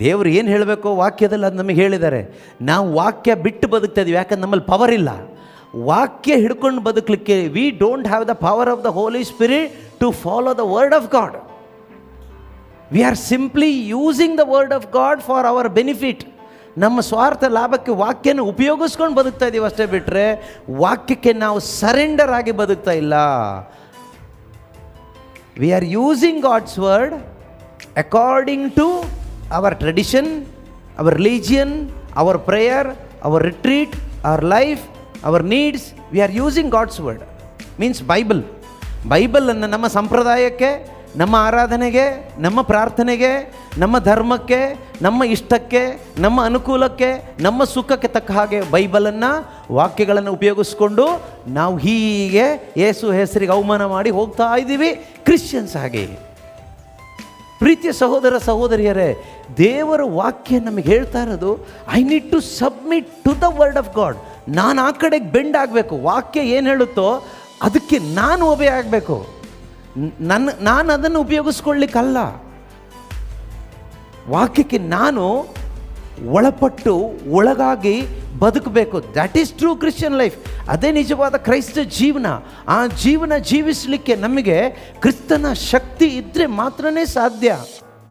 ದೇವರು ಏನು ಹೇಳಬೇಕೋ ವಾಕ್ಯದಲ್ಲಿ ಅದು ನಮಗೆ ಹೇಳಿದ್ದಾರೆ. ನಾವು ವಾಕ್ಯ ಬಿಟ್ಟು ಬದುಕ್ತಾ ಇದ್ದೀವಿ, ಯಾಕಂದ್ರೆ ನಮ್ಮಲ್ಲಿ ಪವರ್ ಇಲ್ಲ. ವಾಕ್ಯ ಹಿಡ್ಕೊಂಡು ಬದುಕಲಿಕ್ಕೆ we don't have the power of the Holy Spirit to follow the word of God. We are simply using the word of God for our benefit. ನಮ್ಮ ಸ್ವಾರ್ಥ ಲಾಭಕ್ಕೆ ವಾಕ್ಯನ ಉಪಯೋಗಿಸ್ಕೊಂಡು ಬದುಕ್ತಾ ಇದ್ದೀವಿ ಅಷ್ಟೇ ಬಿಟ್ಟರೆ ವಾಕ್ಯಕ್ಕೆ ನಾವು ಸರೆಂಡರ್ ಆಗಿ ಬದುಕ್ತಾ ಇಲ್ಲ. We are using God's word according to our tradition, our religion, our prayer, our retreat, our life, our needs. We are using God's word means Bible. ಬೈಬಲನ್ನು ನಮ್ಮ ಸಂಪ್ರದಾಯಕ್ಕೆ, ನಮ್ಮ ಆರಾಧನೆಗೆ, ನಮ್ಮ ಪ್ರಾರ್ಥನೆಗೆ, ನಮ್ಮ ಧರ್ಮಕ್ಕೆ, ನಮ್ಮ ಇಷ್ಟಕ್ಕೆ, ನಮ್ಮ ಅನುಕೂಲಕ್ಕೆ, ನಮ್ಮ ಸುಖಕ್ಕೆ ತಕ್ಕ ಹಾಗೆ ಬೈಬಲನ್ನು, ವಾಕ್ಯಗಳನ್ನು ಉಪಯೋಗಿಸ್ಕೊಂಡು ನಾವು ಹೀಗೆ ಯೇಸು ಹೆಸರಿಗೆ ಅವಮಾನ ಮಾಡಿ ಹೋಗ್ತಾ ಇದ್ದೀವಿ ಕ್ರಿಶ್ಚಿಯನ್ಸ್ ಹಾಗೆ. ಪ್ರೀತಿಯ ಸಹೋದರ ಸಹೋದರಿಯರೇ, ದೇವರ ವಾಕ್ಯ ನಮಗೆ ಹೇಳ್ತಾ ಇರೋದು I need to submit to the word of God. ನಾನು ಆ ಕಡೆಗೆ ಬೆಂಡ್ ಆಗಬೇಕು. ವಾಕ್ಯ ಏನು ಹೇಳುತ್ತೋ ಅದಕ್ಕೆ ನಾನು ಒಬೆ ಆಗಬೇಕು. ನಾನು ಅದನ್ನು ಉಪಯೋಗಿಸ್ಕೊಳ್ಳಿಕ್ಕಲ್ಲ, ವಾಕ್ಯಕ್ಕೆ ನಾನು ಒಳಪಟ್ಟು ಒಳಗಾಗಿ ಬದುಕಬೇಕು. That is true Christian life. ಅದೇ ನಿಜವಾದ ಕ್ರೈಸ್ತ ಜೀವನ. ಆ ಜೀವನ ಜೀವಿಸಲಿಕ್ಕೆ ನಮಗೆ ಕ್ರಿಸ್ತನ ಶಕ್ತಿ ಇದ್ದರೆ ಮಾತ್ರನೇ ಸಾಧ್ಯ.